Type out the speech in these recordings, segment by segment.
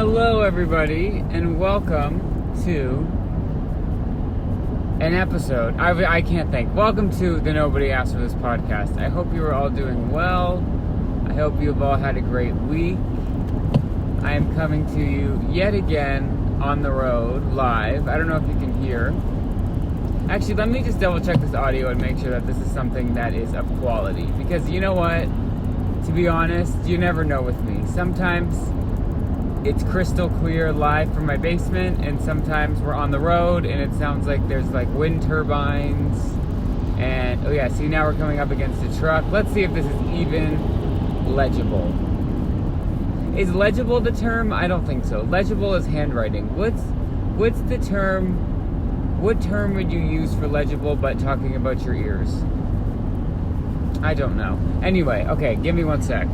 Hello everybody, and welcome to an episode. I can't think. Welcome to the Nobody Asked For This podcast. I hope you are all doing well. I hope you've all had a great week. I am coming to you yet again on the road, live. I don't know if you can hear. Actually, let me just double check this audio and make sure that this is something that is of quality. Because you know what? To be honest, you never know with me. Sometimes it's crystal clear live from my basement, and sometimes we're on the road and it sounds like there's like wind turbines. And oh yeah, see, now we're coming up against a truck. Let's see if this is even legible. Is legible the term? I don't think so. Legible is handwriting. What's the term? What term would you use for legible but talking about your ears? I don't know. Anyway, okay, give me 1 sec.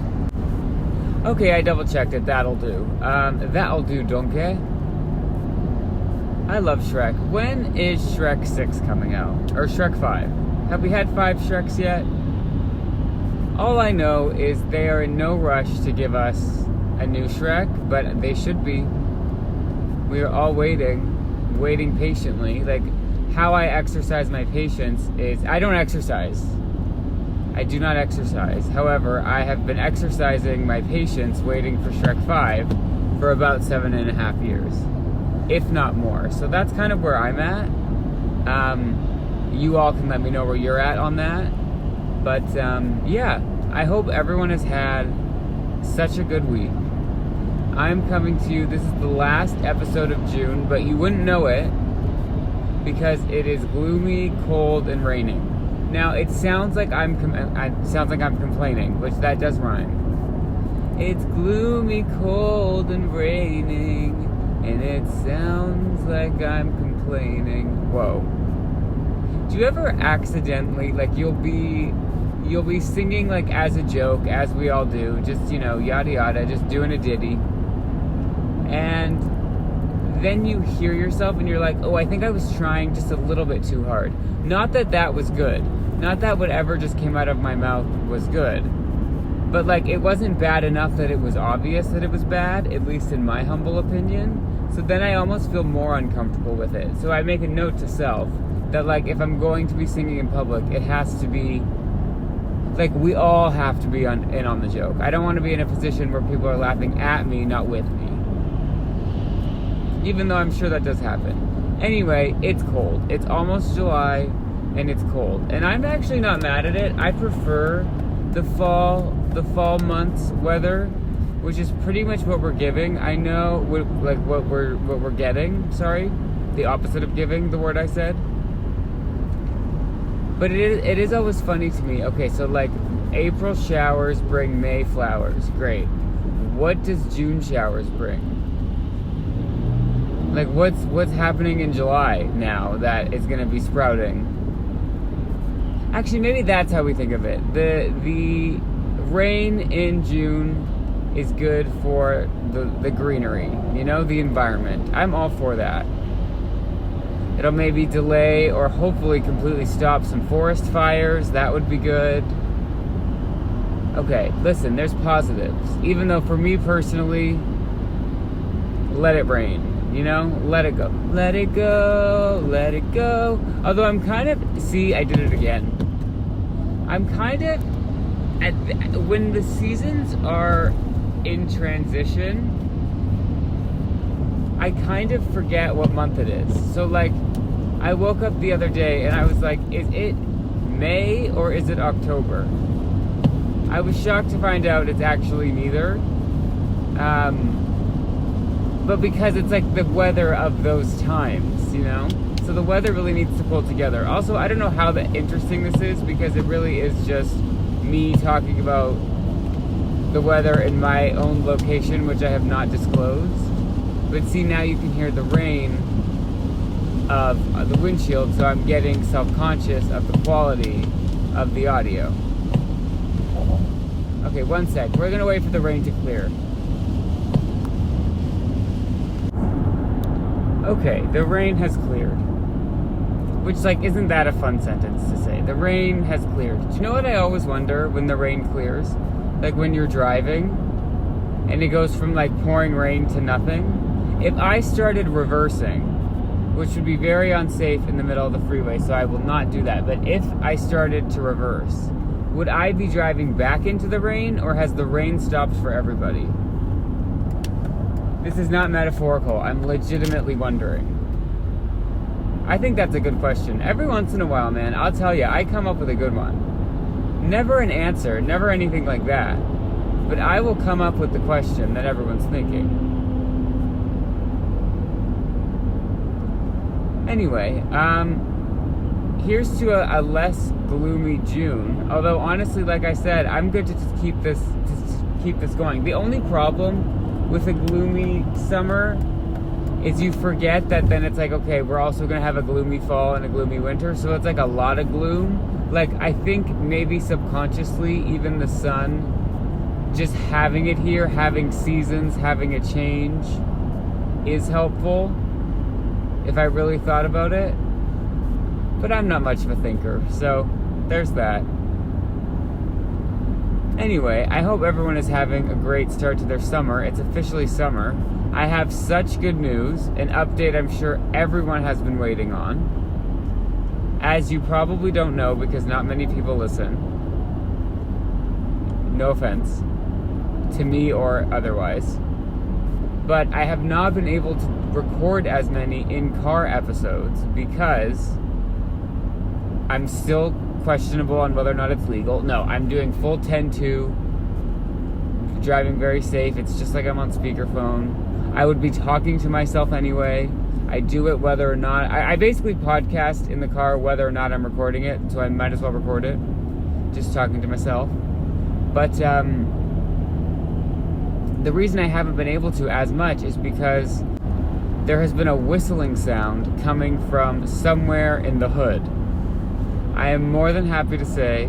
Okay, I double checked it. That'll do. That'll do, donkey. I love Shrek. When is Shrek 6 coming out? Or Shrek 5? Have we had 5 Shreks yet? All I know is they are in no rush to give us a new Shrek, but they should be. We are all waiting patiently. Like, how I exercise my patience is, I don't exercise. I do not exercise. However, I have been exercising my patience waiting for Shrek 5 for about 7.5 years, if not more. So that's kind of where I'm at. You all can let me know where you're at on that. But yeah, I hope everyone has had such a good week. I'm coming to you. This is the last episode of June, but you wouldn't know it because it is gloomy, cold, and raining. Now, it sounds like I'm complaining, which that does rhyme. It's gloomy, cold, and raining, and it sounds like I'm complaining. Whoa. Do you ever accidentally, like, you'll be singing, like, as a joke, as we all do, just, you know, yada yada, just doing a ditty, and then you hear yourself and you're like, oh, I think I was trying just a little bit too hard. Not that that was good. Not that whatever just came out of my mouth was good. But, like, it wasn't bad enough that it was obvious that it was bad, at least in my humble opinion. So then I almost feel more uncomfortable with it. So I make a note to self that, like, if I'm going to be singing in public, it has to be, like, we all have to be in on the joke. I don't want to be in a position where people are laughing at me, not with me. Even though I'm sure that does happen. Anyway, it's cold. It's almost July, and it's cold. And I'm actually not mad at it. I prefer the fall months weather, which is pretty much what we're giving. I know, what we're getting. Sorry, the opposite of giving, the word I said. But it is always funny to me. Okay, so like April showers bring May flowers. Great. What does June showers bring? Like, what's happening in July now that is going to be sprouting? Actually, maybe that's how we think of it. The rain in June is good for the greenery, you know, the environment. I'm all for that. It'll maybe delay or hopefully completely stop some forest fires. That would be good. Okay, listen, there's positives. Even though for me personally, let it rain. You know, let it go. Let it go, let it go. Although I'm kind of, see, I did it again. I'm kind of, when the seasons are in transition, I kind of forget what month it is. So, like, I woke up the other day and I was like, is it May or is it October? I was shocked to find out it's actually neither. But because it's like the weather of those times, you know? So the weather really needs to pull together. Also, I don't know how interesting this is because it really is just me talking about the weather in my own location, which I have not disclosed. But see, now you can hear the rain of the windshield, so I'm getting self-conscious of the quality of the audio. Okay, 1 sec. We're gonna wait for the rain to clear. Okay, the rain has cleared. Which, like, isn't that a fun sentence to say? The rain has cleared. Do you know what I always wonder when the rain clears? Like, when you're driving and it goes from like pouring rain to nothing. If I started reversing, which would be very unsafe in the middle of the freeway, so I will not do that. But if I started to reverse, would I be driving back into the rain, or has the rain stopped for everybody? This is not metaphorical. I'm legitimately wondering. I think that's a good question. Every once in a while, man, I'll tell you, I come up with a good one. Never an answer, never anything like that. But I will come up with the question that everyone's thinking. Anyway, here's to a less gloomy June. Although honestly, like I said, I'm good to just keep this going. The only problem with a gloomy summer is you forget that then it's like, okay, we're also gonna have a gloomy fall and a gloomy winter, so it's like a lot of gloom. Like, I think maybe subconsciously, even the sun, just having it here, having seasons, having a change is helpful, if I really thought about it. But I'm not much of a thinker, so there's that. Anyway, I hope everyone is having a great start to their summer. It's officially summer. I have such good news, an update I'm sure everyone has been waiting on. As you probably don't know, because not many people listen. No offense to me or otherwise. But I have not been able to record as many in-car episodes because I'm still questionable on whether or not it's legal. No, I'm doing full 10-2, driving very safe. It's just like I'm on speakerphone. I would be talking to myself anyway. I do it whether or not... I basically podcast in the car whether or not I'm recording it, so I might as well record it. Just talking to myself. But the reason I haven't been able to as much is because there has been a whistling sound coming from somewhere in the hood. I am more than happy to say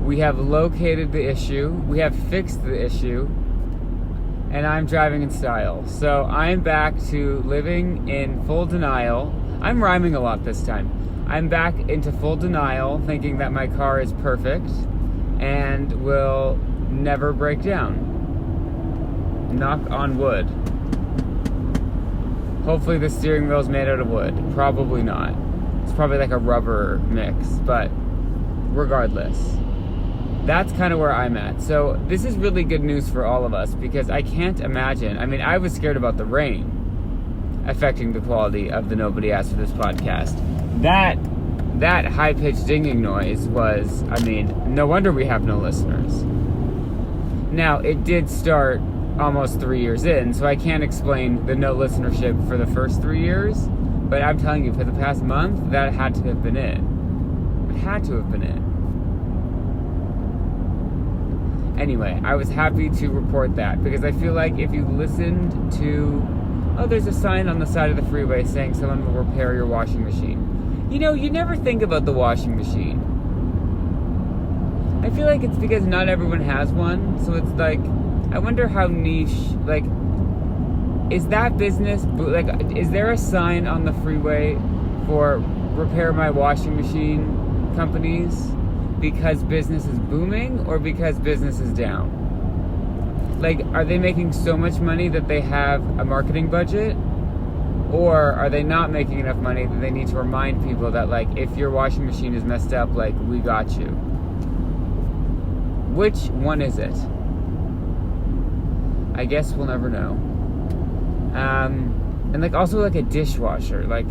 we have located the issue, we have fixed the issue, and I'm driving in style. So I'm back to living in full denial. I'm rhyming a lot this time. I'm back into full denial, thinking that my car is perfect and will never break down. Knock on wood. Hopefully the steering wheel is made out of wood. Probably not. It's probably like a rubber mix, but regardless, that's kind of where I'm at. So this is really good news for all of us, because I can't imagine. I mean, I was scared about the rain affecting the quality of the Nobody Asked for This podcast. That high-pitched dinging noise was, I mean, no wonder we have no listeners. Now, it did start almost 3 years in, so I can't explain the no listenership for the first 3 years. But I'm telling you, for the past month, that had to have been it. It had to have been it. Anyway, I was happy to report that, because I feel like if you listened to... Oh, there's a sign on the side of the freeway saying someone will repair your washing machine. You know, you never think about the washing machine. I feel like it's because not everyone has one, so it's like... I wonder how niche, like... Is that business, like, is there a sign on the freeway for repair my washing machine companies because business is booming or because business is down? Like, are they making so much money that they have a marketing budget? Or are they not making enough money that they need to remind people that, like, if your washing machine is messed up, like, we got you? Which one is it? I guess we'll never know. And like also like a dishwasher, like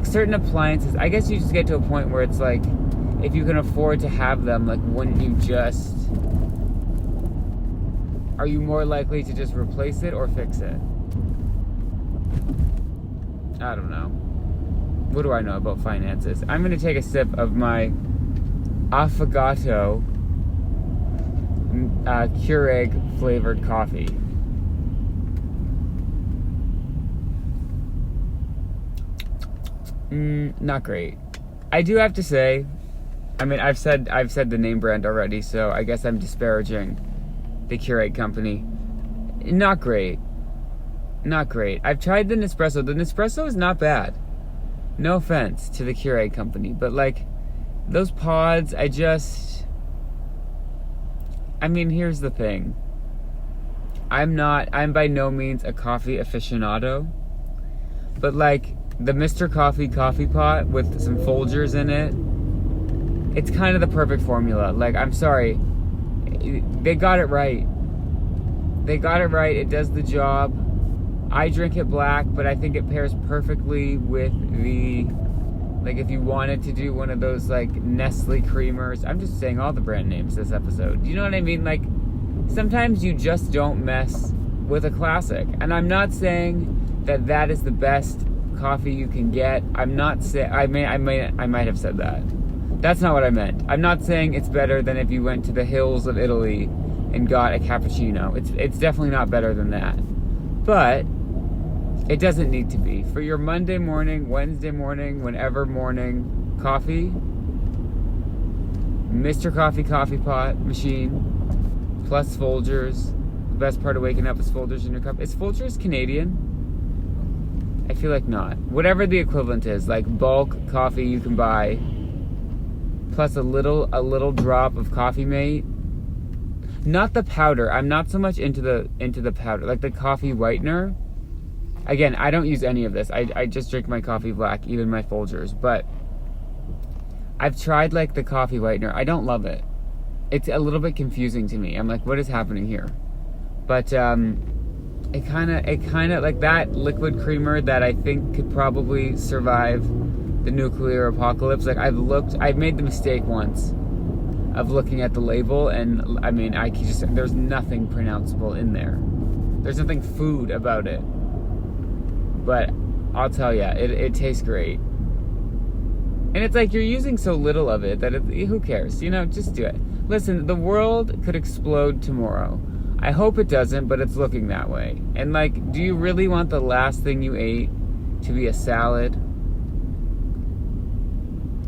certain appliances, I guess you just get to a point where it's like, if you can afford to have them, like, wouldn't you just, are you more likely to just replace it or fix it? I don't know. What do I know about finances? I'm gonna take a sip of my affogato Keurig flavored coffee. Not great. I do have to say, I mean, I've said the name brand already, so I guess I'm disparaging the Keurig company. Not great. Not great. I've tried the Nespresso. The Nespresso is not bad. No offense to the Keurig company, but like those pods, I mean, here's the thing. I'm by no means a coffee aficionado, but like the Mr. Coffee coffee pot with some Folgers in it, it's kind of the perfect formula. Like, I'm sorry, they got it right. They got it right. It does the job. I drink it black, but I think it pairs perfectly with like if you wanted to do one of those like Nestle creamers. I'm just saying all the brand names this episode. You know what I mean? Like, sometimes you just don't mess with a classic. And I'm not saying that is the best coffee you can get. I'm not saying, I might have said that. That's not what I meant. I'm not saying it's better than if you went to the hills of Italy and got a cappuccino. It's definitely not better than that. But it doesn't need to be. For your Monday morning, Wednesday morning, whenever morning coffee, Mr. Coffee coffee pot machine, plus Folgers. The best part of waking up is Folgers in your cup. Is Folgers Canadian? I feel like not. Whatever the equivalent is, like bulk coffee you can buy, plus a little drop of Coffee Mate. Not the powder. I'm not so much into the powder, like the coffee whitener. Again, I don't use any of this. I just drink my coffee black, even my Folgers. But I've tried like the coffee whitener. I don't love it. It's a little bit confusing to me. I'm like, what is happening here? But it kind of like that liquid creamer that I think could probably survive the nuclear apocalypse. Like, I've made the mistake once of looking at the label, and I mean, there's nothing pronounceable in there. There's nothing food about it. But I'll tell you, it tastes great. And it's like you're using so little of it that who cares? You know, just do it. Listen, the world could explode tomorrow. I hope it doesn't, but it's looking that way. And like, do you really want the last thing you ate to be a salad?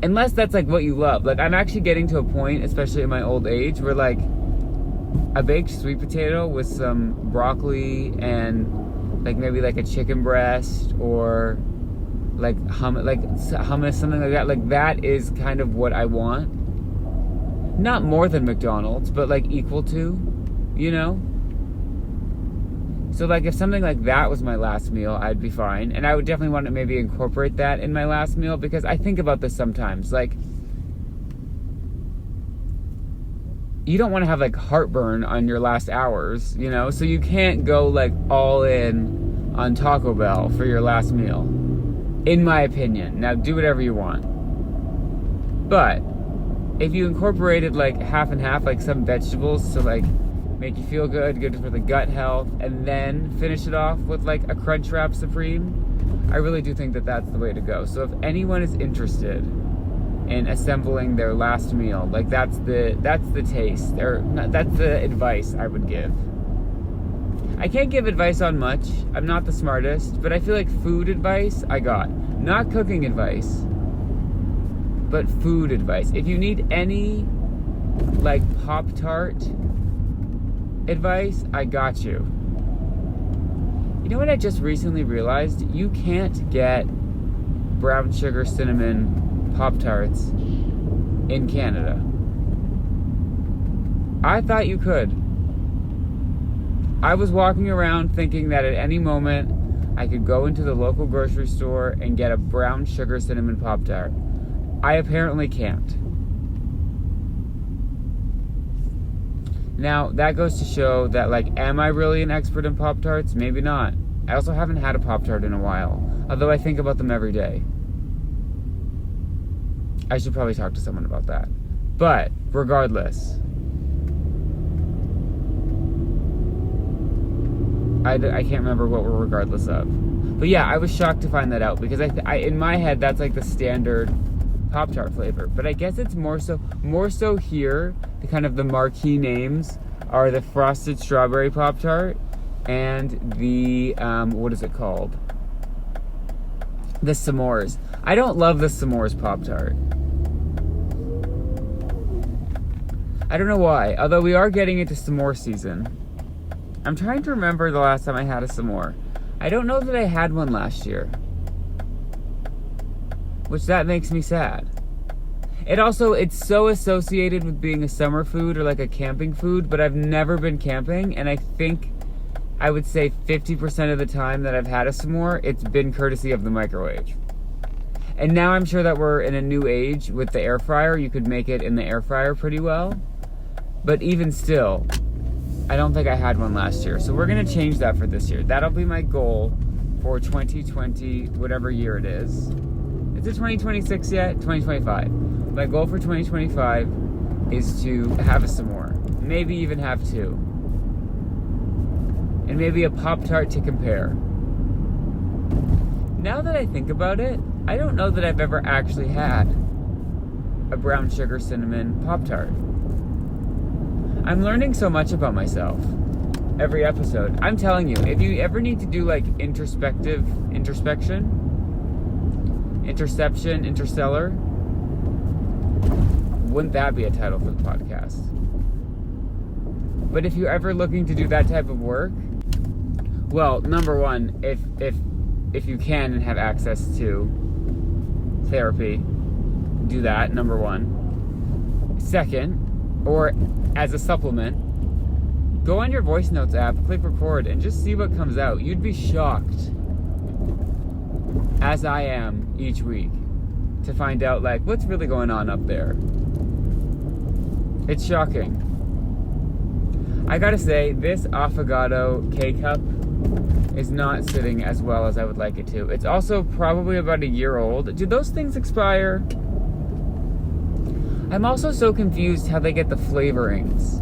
Unless that's like what you love. Like, I'm actually getting to a point, especially in my old age, where like a baked sweet potato with some broccoli and like maybe like a chicken breast or like hummus, something like that. Like, that is kind of what I want. Not more than McDonald's, but like equal to, you know? So like if something like that was my last meal, I'd be fine. And I would definitely want to maybe incorporate that in my last meal, because I think about this sometimes. Like, you don't want to have like heartburn on your last hours, you know? So you can't go like all in on Taco Bell for your last meal, in my opinion. Now, do whatever you want. But if you incorporated like half and half, like some vegetables to like make you feel good for the gut health, and then finish it off with like a Crunchwrap Supreme, I really do think that that's the way to go. So if anyone is interested in assembling their last meal, like that's the taste, or that's the advice I would give. I can't give advice on much. I'm not the smartest, but I feel like food advice I got. Not cooking advice, but food advice. If you need any like Pop-Tart advice, I got you. You know what I just recently realized? You can't get brown sugar cinnamon Pop-Tarts in Canada. I thought you could. I was walking around thinking that at any moment I could go into the local grocery store and get a brown sugar cinnamon Pop-Tart. I apparently can't. Now, that goes to show that, like, am I really an expert in Pop-Tarts? Maybe not. I also haven't had a Pop-Tart in a while, although I think about them every day. I should probably talk to someone about that. But, regardless, I can't remember what we're regardless of. But yeah, I was shocked to find that out, because I in my head, that's like the standard Pop-Tart flavor. But I guess it's more so here, the kind of the marquee names are the frosted strawberry Pop-Tart and the, what is it called? The s'mores. I don't love the s'mores Pop-Tart. I don't know why, although we are getting into s'more season. I'm trying to remember the last time I had a s'more. I don't know that I had one last year, which that makes me sad. It's so associated with being a summer food or like a camping food, but I've never been camping, and I think I would say 50% of the time that I've had a s'more, it's been courtesy of the microwave. And now I'm sure that we're in a new age with the air fryer. You could make it in the air fryer pretty well. But even still, I don't think I had one last year. So we're going to change that for this year. That'll be my goal for 2020, whatever year it is. Is it 2026 yet? 2025. My goal for 2025 is to have a s'more. Maybe even have two. And maybe a Pop-Tart to compare. Now that I think about it, I don't know that I've ever actually had a brown sugar cinnamon Pop-Tart. I'm learning so much about myself every episode. I'm telling you, if you ever need to do like interception, interstellar, wouldn't that be a title for the podcast? But if you're ever looking to do that type of work, well, number one, if you can and have access to therapy, do that, number one. Second, or as a supplement, go on your voice notes app, click record, and just see what comes out. You'd be shocked, as I am each week, to find out like what's really going on up there. It's shocking. I gotta say, this Affogato K-Cup is not sitting as well as I would like it to. It's also probably about a year old. Do those things expire? I'm also so confused how they get the flavorings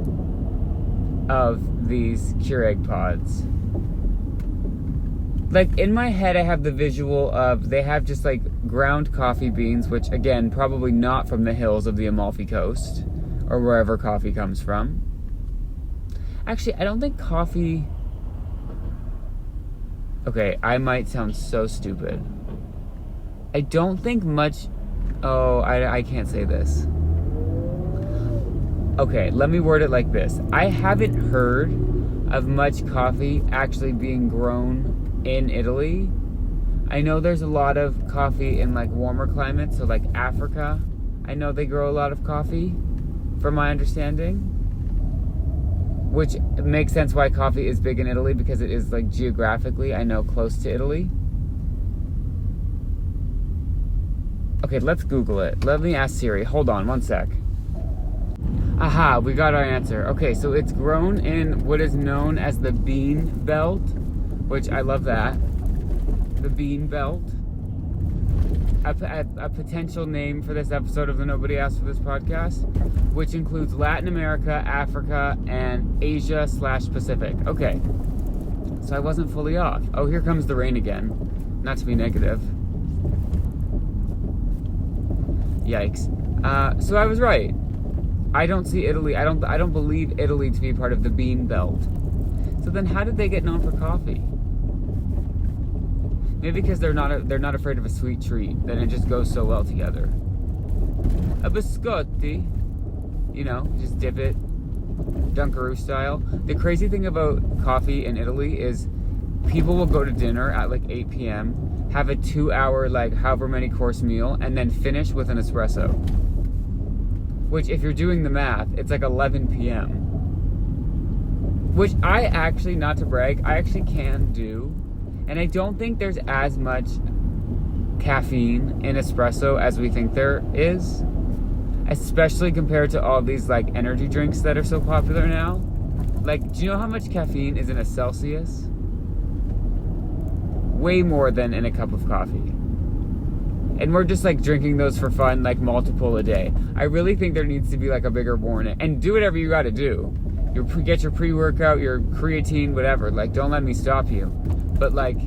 of these Keurig pods. Like, in my head, I have the visual of they have just like ground coffee beans, which again, probably not from the hills of the Amalfi Coast or wherever coffee comes from. Actually, I don't think coffee... Okay, I might sound so stupid. I don't think much... Oh, I can't say this. Okay, let me word it like this. I haven't heard of much coffee actually being grown in Italy. I know there's a lot of coffee in like warmer climates, so like Africa. I know they grow a lot of coffee, from my understanding. Which makes sense why coffee is big in Italy, because it is like geographically, I know, close to Italy. Okay, let's Google it. Let me ask Siri. Hold on, one sec. Aha, we got our answer. Okay, so it's grown in what is known as the bean belt, which I love that. The bean belt. A potential name for this episode of the Nobody Asked for This podcast, which includes Latin America, Africa, and Asia/Pacific. Okay, so I wasn't fully off. Oh, here comes the rain again. Not to be negative. Yikes. So I was right. I don't see Italy. I don't believe Italy to be part of the bean belt. So then, how did they get known for coffee? Maybe because they're not afraid of a sweet treat. Then it just goes so well together. A biscotti, you know, just dip it, Dunkaroo style. The crazy thing about coffee in Italy is people will go to dinner at like 8 p.m., have a 2-hour, like however many course meal, and then finish with an espresso. Which, if you're doing the math, it's like 11 p.m. Which I actually, not to brag, I actually can do. And I don't think there's as much caffeine in espresso as we think there is. Especially compared to all these like energy drinks that are so popular now. Like, do you know how much caffeine is in a Celsius? Way more than in a cup of coffee. And we're just like drinking those for fun, like multiple a day. I really think there needs to be like a bigger warning. And do whatever you gotta do. Get your pre-workout, your creatine, whatever. Like, don't let me stop you. But like,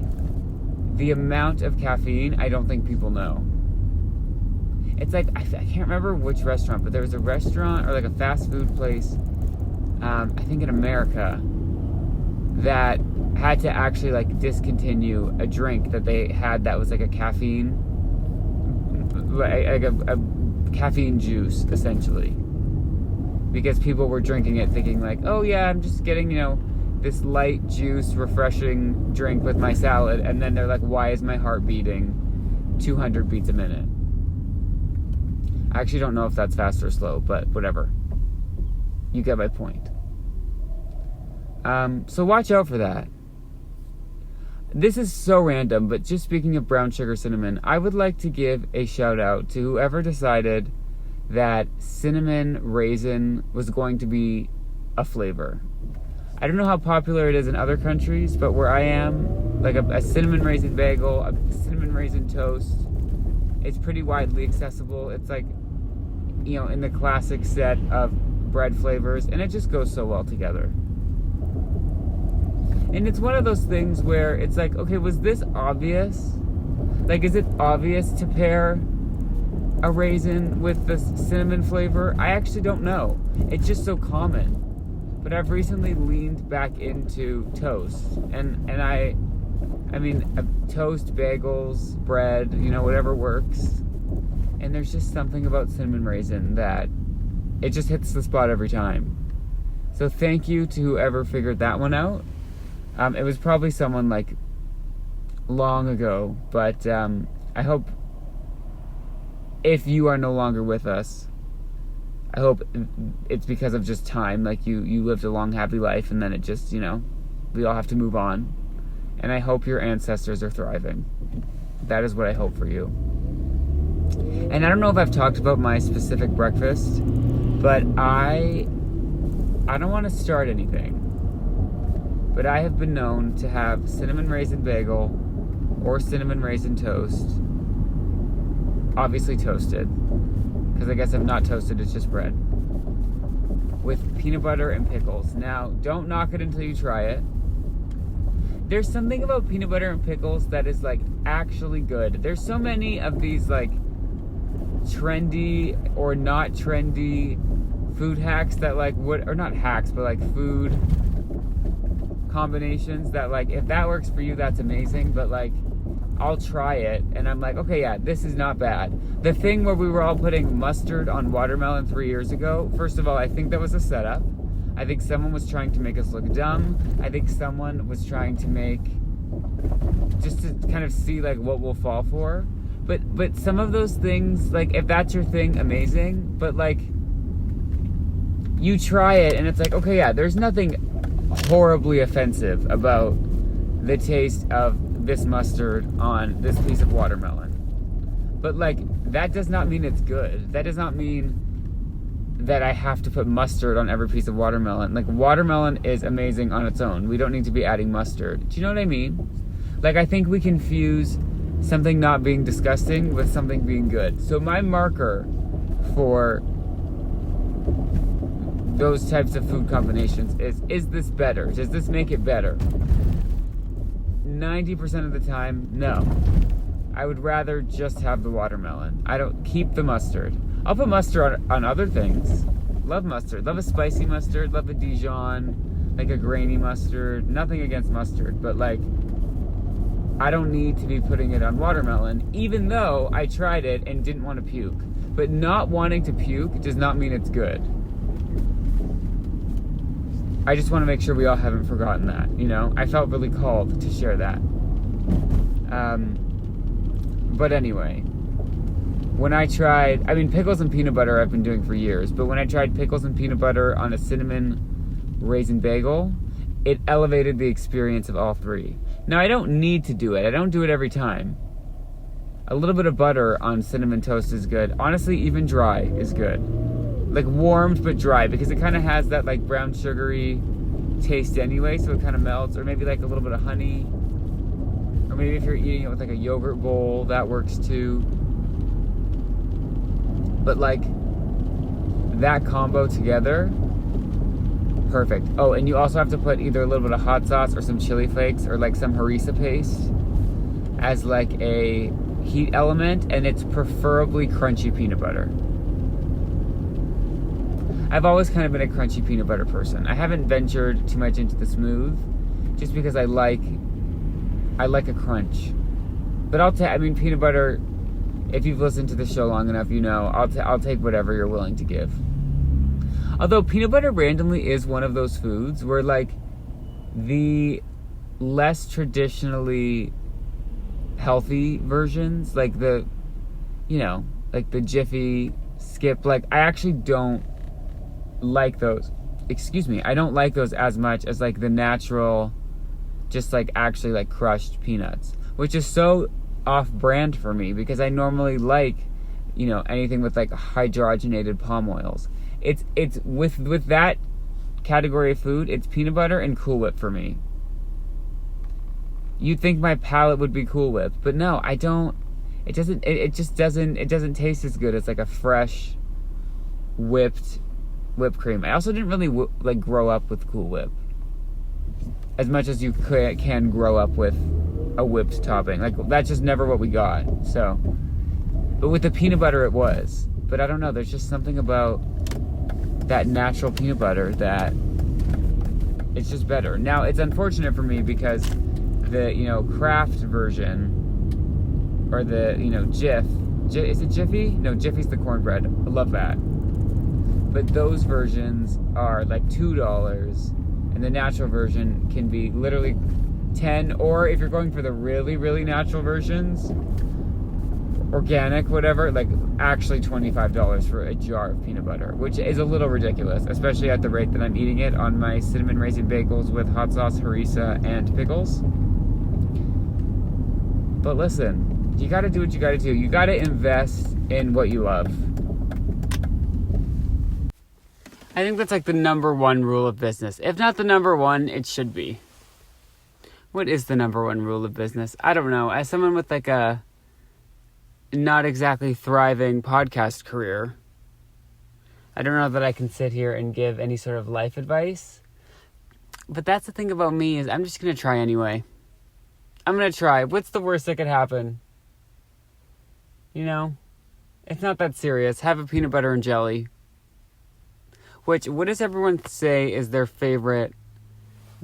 the amount of caffeine, I don't think people know. It's like, I can't remember which restaurant, but there was a restaurant or like a fast food place, I think in America, that had to actually like discontinue a drink that they had that was like a caffeine, like a caffeine juice, essentially. Because people were drinking it thinking like, oh yeah, I'm just getting, you know, this light juice, refreshing drink with my salad, and then they're like, why is my heart beating 200 beats a minute? I actually don't know if that's fast or slow, but whatever. You get my point. So watch out for that. This is so random, but just speaking of brown sugar cinnamon, I would like to give a shout out to whoever decided that cinnamon raisin was going to be a flavor. I don't know how popular it is in other countries, but where I am, like a cinnamon raisin bagel, a cinnamon raisin toast, it's pretty widely accessible. It's like, you know, in the classic set of bread flavors, and it just goes so well together. And it's one of those things where it's like, okay, was this obvious? Like, is it obvious to pair a raisin with the cinnamon flavor? I actually don't know. It's just so common. But I've recently leaned back into toast. And I mean, toast, bagels, bread, you know, whatever works. And there's just something about cinnamon raisin that it just hits the spot every time. So thank you to whoever figured that one out. It was probably someone like long ago, but I hope if you are no longer with us, I hope it's because of just time. Like you lived a long, happy life, and then it just, you know, we all have to move on. And I hope your ancestors are thriving. That is what I hope for you. And I don't know if I've talked about my specific breakfast, but I don't want to start anything. But I have been known to have cinnamon raisin bagel or cinnamon raisin toast. Obviously toasted, because I guess if not toasted, it's just bread. With peanut butter and pickles. Now, don't knock it until you try it. There's something about peanut butter and pickles that is like actually good. There's so many of these like trendy or not trendy food hacks that like would, or not hacks, but like food combinations that like if that works for you, that's amazing. But like I'll try it and I'm like, okay, yeah, this is not bad. The thing where we were all putting mustard on watermelon 3 years ago, first of all, I think that was a setup. I think someone was trying to make us look dumb. I think someone was trying to make, just to kind of see like what we'll fall for. But some of those things, like if that's your thing, amazing. But like you try it and it's like, okay, yeah, there's nothing horribly offensive about the taste of this mustard on this piece of watermelon. But like that does not mean it's good. That does not mean that I have to put mustard on every piece of watermelon. Like watermelon is amazing on its own. We don't need to be adding mustard. Do you know what I mean? Like I think we confuse something not being disgusting with something being good. So my marker for those types of food combinations is this better? Does this make it better? 90% of the time, no. I would rather just have the watermelon. I don't keep the mustard. I'll put mustard on other things. Love mustard. Love a spicy mustard. Love a Dijon, like a grainy mustard. Nothing against mustard, but like I don't need to be putting it on watermelon, even though I tried it and didn't want to puke. But not wanting to puke does not mean it's good. I just want to make sure we all haven't forgotten that, you know? I felt really called to share that. But anyway, when I tried, I mean, pickles and peanut butter I've been doing for years, but when I tried pickles and peanut butter on a cinnamon raisin bagel, it elevated the experience of all three. Now, I don't need to do it. I don't do it every time. A little bit of butter on cinnamon toast is good. Honestly, even dry is good. Like warmed but dry, because it kind of has that like brown sugary taste anyway, so it kind of melts. Or maybe like a little bit of honey, or maybe if you're eating it with like a yogurt bowl, that works too. But like that combo together, perfect. Oh, and you also have to put either a little bit of hot sauce or some chili flakes or like some harissa paste as like a heat element, and it's preferably crunchy peanut butter. I've always kind of been a crunchy peanut butter person. I haven't ventured too much into the smooth, just because I like a crunch. But I mean, peanut butter, if you've listened to the show long enough, you know, I'll take whatever you're willing to give. Although peanut butter randomly is one of those foods where like the less traditionally healthy versions, like the, you know, like the Jiffy skip, like, I actually don't like those. Excuse me. I don't like those as much as, like, the natural, just, like, actually, like, crushed peanuts, which is so off-brand for me because I normally like, you know, anything with, like, hydrogenated palm oils. It's with that category of food, it's peanut butter and Cool Whip for me. You'd think my palate would be Cool Whip, but no, I don't. It doesn't taste as good as, like, a fresh whipped cream. I also didn't really like grow up with Cool Whip as much as you can grow up with a whipped topping. Like, that's just never what we got. So, but with the peanut butter it was. But I don't know, there's just something about that natural peanut butter that it's just better. Now, it's unfortunate for me because the, you know, Kraft version, or the, you know, Jif, is it Jiffy? No, Jiffy's the cornbread. I love that. But those versions are like $2, and the natural version can be literally $10, or if you're going for the really, really natural versions, organic, whatever, like actually $25 for a jar of peanut butter, which is a little ridiculous, especially at the rate that I'm eating it on my cinnamon raisin bagels with hot sauce, harissa, and pickles. But listen, you gotta do what you gotta do. You gotta invest in what you love. I think that's like the number one rule of business. If not the number one, it should be. What is the number one rule of business? I don't know. As someone with like a not exactly thriving podcast career, I don't know that I can sit here and give any sort of life advice. But that's the thing about me, is I'm just going to try anyway. I'm going to try. What's the worst that could happen? You know? It's not that serious. Have a peanut butter and jelly. Which, what does everyone say is their favorite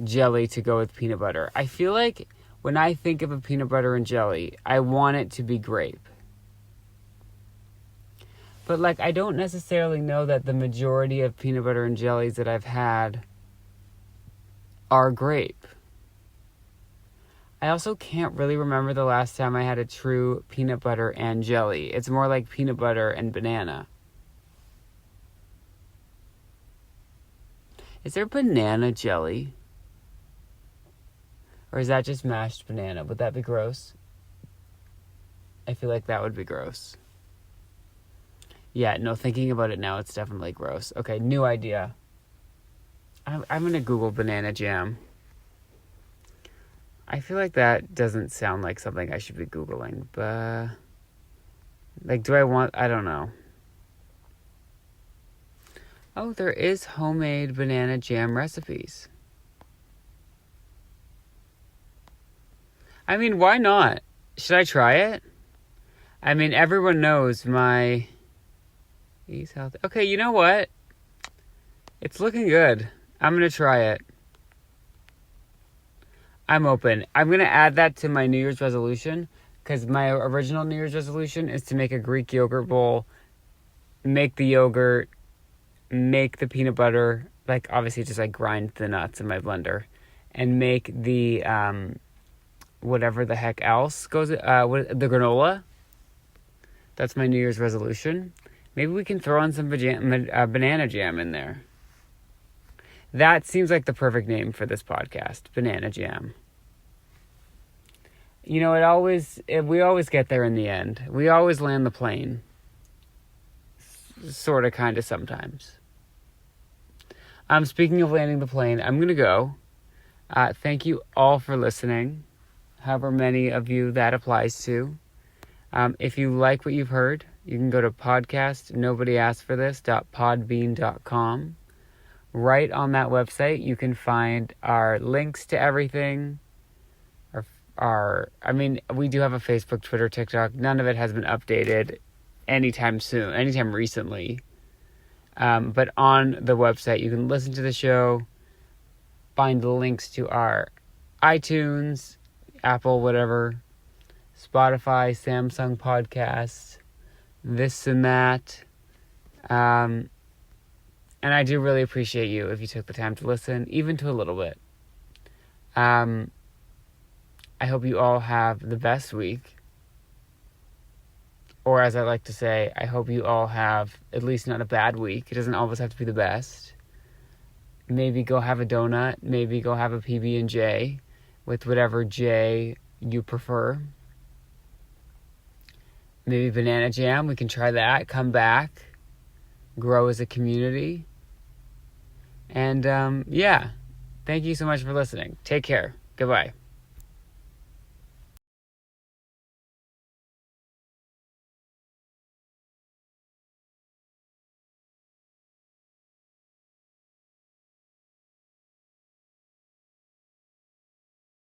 jelly to go with peanut butter? I feel like when I think of a peanut butter and jelly, I want it to be grape. But, like, I don't necessarily know that the majority of peanut butter and jellies that I've had are grape. I also can't really remember the last time I had a true peanut butter and jelly. It's more like peanut butter and banana. Is there banana jelly? Or is that just mashed banana? Would that be gross? I feel like that would be gross. Yeah, no, thinking about it now, it's definitely gross. Okay, new idea. I'm going to Google banana jam. I feel like that doesn't sound like something I should be Googling, but, like, I don't know. Oh, there is homemade banana jam recipes. I mean, why not? Should I try it? I mean, everyone knows my Ease healthy. Okay, you know what? It's looking good. I'm going to try it. I'm open. I'm going to add that to my New Year's resolution, because my original New Year's resolution is to make a Greek yogurt bowl, make the yogurt, make the peanut butter, like obviously just like grind the nuts in my blender, and make the whatever the heck else goes, the granola. That's my New Year's resolution. Maybe we can throw on some banana jam in there. That seems like the perfect name for this podcast, Banana Jam. You know, we always get there in the end. We always land the plane. Sort of, kind of, sometimes. Speaking of landing the plane, I'm going to go. Thank you all for listening, however many of you that applies to. If you like what you've heard, you can go to podcasts.nobodyaskedforthis.podbean.com. Right on that website, you can find our links to everything. We do have a Facebook, Twitter, TikTok. None of it has been updated anytime soon, anytime recently. But on the website, you can listen to the show, find the links to our iTunes, Apple, whatever, Spotify, Samsung podcasts, this and that. And I do really appreciate you if you took the time to listen, even to a little bit. I hope you all have the best week. Or as I like to say, I hope you all have at least not a bad week. It doesn't always have to be the best. Maybe go have a donut. Maybe go have a PB&J with whatever J you prefer. Maybe banana jam. We can try that. Come back. Grow as a community. And yeah, thank you so much for listening. Take care. Goodbye.